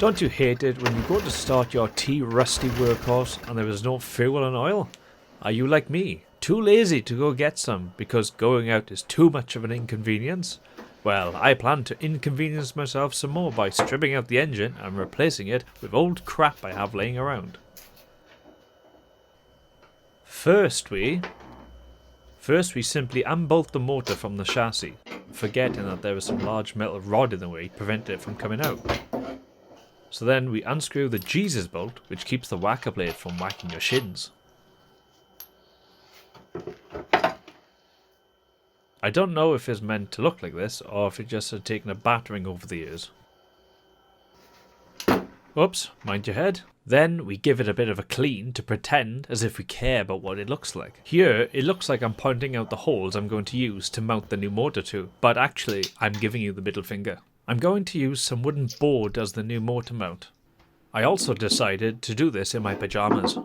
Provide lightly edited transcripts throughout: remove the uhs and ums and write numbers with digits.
Don't you hate it when you go to start your rusty workhorse and there is no fuel and oil? Are you like me, too lazy to go get some because going out is too much of an inconvenience? Well, I plan to inconvenience myself some more by stripping out the engine and replacing it with old crap I have laying around. First we simply unbolt the motor from the chassis, forgetting that there was some large metal rod in the way preventing it from coming out. So then we unscrew the Jesus bolt, which keeps the whacker blade from whacking your shins. I don't know if it's meant to look like this, or if it just had taken a battering over the years. Oops, mind your head. Then we give it a bit of a clean to pretend as if we care about what it looks like. Here, it looks like I'm pointing out the holes I'm going to use to mount the new motor to, but actually, I'm giving you the middle finger. I'm going to use some wooden board as the new motor mount. I also decided to do this in my pyjamas.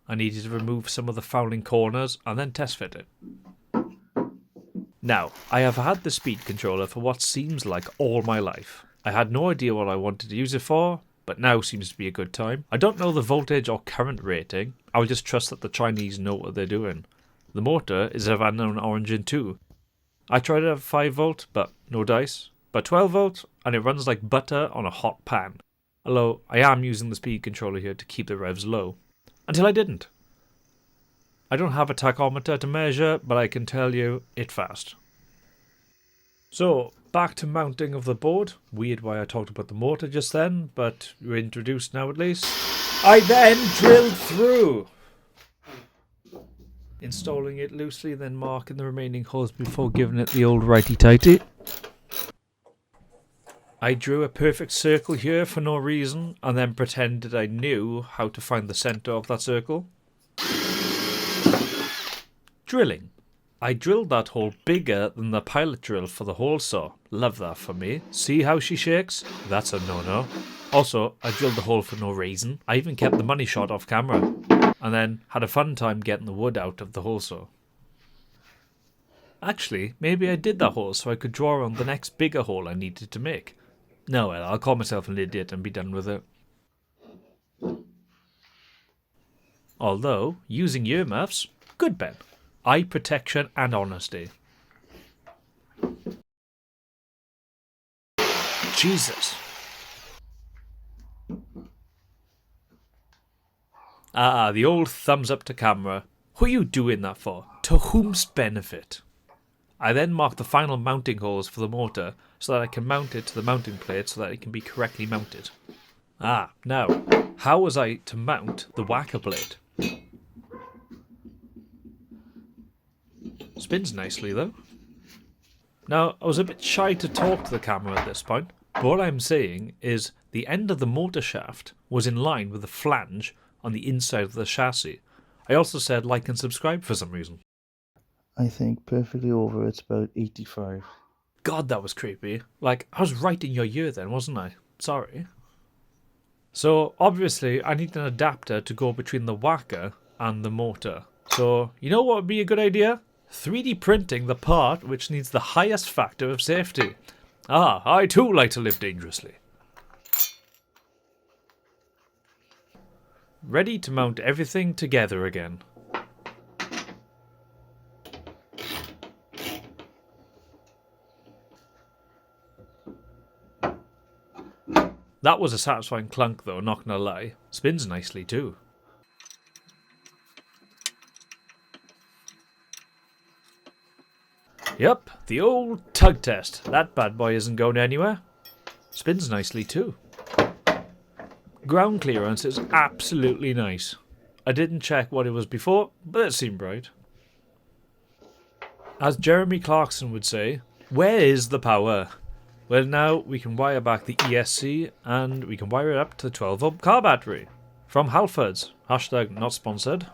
I needed to remove some of the fouling corners and then test fit it. Now, I have had the Speed Cunttroller for what seems like all my life. I had no idea what I wanted to use it for, but now seems to be a good time. I don't know the voltage or current rating, I will just trust that the Chinese know what they're doing. The motor is of unknown origin too. I tried it at 5 volt, but no dice. But 12 volt, and it runs like butter on a hot pan. Although, I am using the Speed Cunttroller here to keep the revs low. Until I didn't. I don't have a tachometer to measure, but I can tell you, it fast. So, back to mounting of the board. Weird why I talked about the motor just then, but you're introduced now at least. I then drilled through, installing it loosely, then marking the remaining holes before giving it the old righty-tighty. I drew a perfect circle here for no reason, and then pretended I knew how to find the centre of that circle. Drilling. I drilled that hole bigger than the pilot drill for the hole saw. Love that for me. See how she shakes? That's a no-no. Also, I drilled the hole for no reason. I even kept the money shot off camera. And then had a fun time getting the wood out of the hole saw. Actually, maybe I did that hole so I could draw on the next bigger hole I needed to make. No, well, I'll call myself an idiot and be done with it. Although, using earmuffs, good Ben. Eye protection and honesty. Jesus. The old thumbs up to camera. Who are you doing that for? To whom's benefit? I then mark the final mounting holes for the motor so that I can mount it to the mounting plate so that it can be correctly mounted. Now, how was I to mount the whacker blade? Spins nicely though. Now, I was a bit shy to talk to the camera at this point, but what I'm saying is the end of the motor shaft was in line with the flange on the inside of the chassis. I also said like and subscribe for some reason. I think perfectly over it's about 85. God, that was creepy. Like, I was right in your ear then, wasn't I? Sorry. So, obviously, I need an adapter to go between the whacker and the motor. So, you know what would be a good idea? 3D printing the part which needs the highest factor of safety. I too like to live dangerously. Ready to mount everything together again. That was a satisfying clunk though, not gonna lie. Spins nicely too. Yep, the old tug test. That bad boy isn't going anywhere. Spins nicely too. Ground clearance is absolutely nice. I didn't check what it was before, but it seemed right. As Jeremy Clarkson would say, where is the power? Well, now we can wire back the ESC and we can wire it up to the 12 volt car battery. From Halfords. Hashtag not sponsored.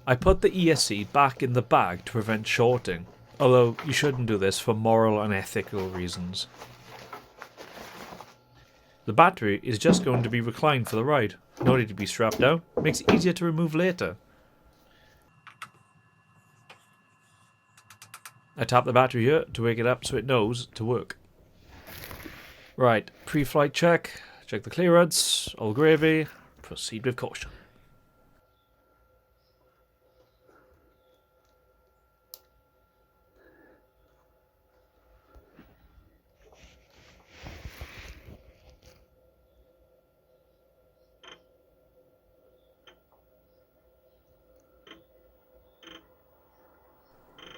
I put the ESC back in the bag to prevent shorting. Although you shouldn't do this for moral and ethical reasons. The battery is just going to be reclined for the ride. No need to be strapped down. Makes it easier to remove later. I tap the battery here to wake it up so it knows to work. Right, pre-flight check. Check the clearance. All gravy. Proceed with caution.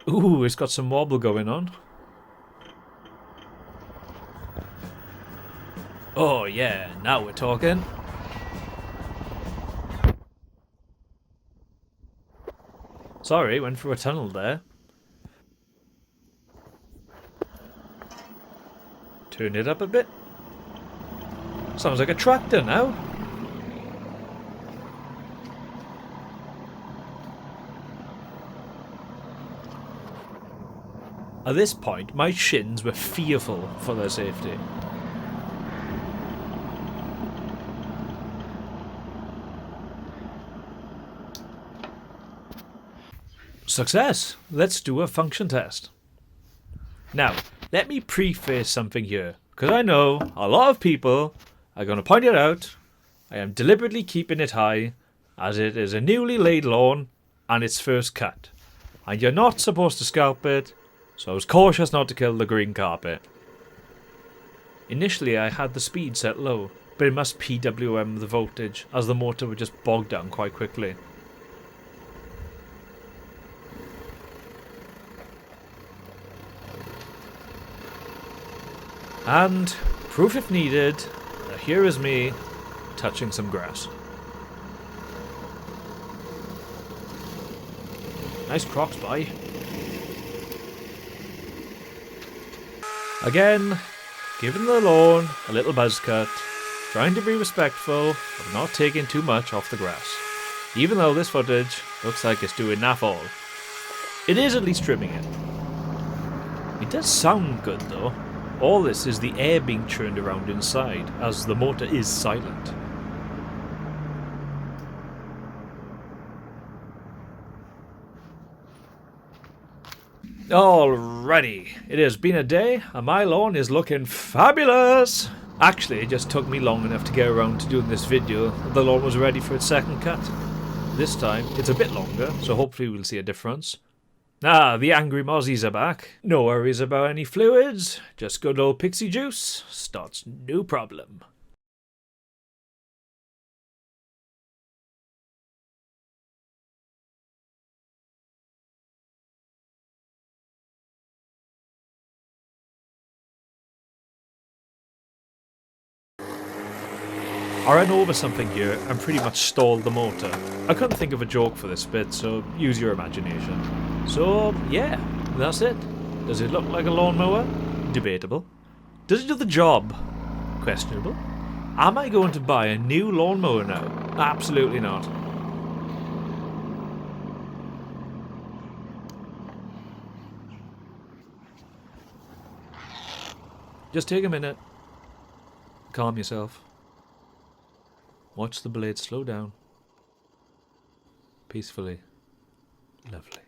Ooh, it's got some wobble going on. Oh yeah, now we're talking. Sorry, went through a tunnel there. Turn it up a bit. Sounds like a tractor now. At this point, my shins were fearful for their safety. Success! Let's do a function test. Now, let me preface something here, because I know a lot of people are going to point it out. I am deliberately keeping it high, as it is a newly laid lawn and its first cut. And you're not supposed to scalp it, so I was cautious not to kill the green carpet. Initially I had the speed set low, but it must PWM the voltage, as the motor would just bog down quite quickly. And, proof if needed, here is me touching some grass. Nice crocs, boy. Again, giving the lawn a little buzz cut, trying to be respectful of not taking too much off the grass. Even though this footage looks like it's doing naff all. It is at least trimming it. It does sound good though. All this is the air being churned around inside, as the motor is silent. Alrighty, it has been a day and my lawn is looking fabulous! Actually, it just took me long enough to get around to doing this video that the lawn was ready for its second cut. This time, it's a bit longer, so hopefully we'll see a difference. Ah, the angry mozzies are back. No worries about any fluids, just good old pixie juice. Starts no problem. I ran over something here and pretty much stalled the motor. I couldn't think of a joke for this bit, so use your imagination. So, yeah, that's it. Does it look like a lawnmower? Debatable. Does it do the job? Questionable. Am I going to buy a new lawnmower now? Absolutely not. Just take a minute. Calm yourself. Watch the blade slow down. Peacefully. Lovely.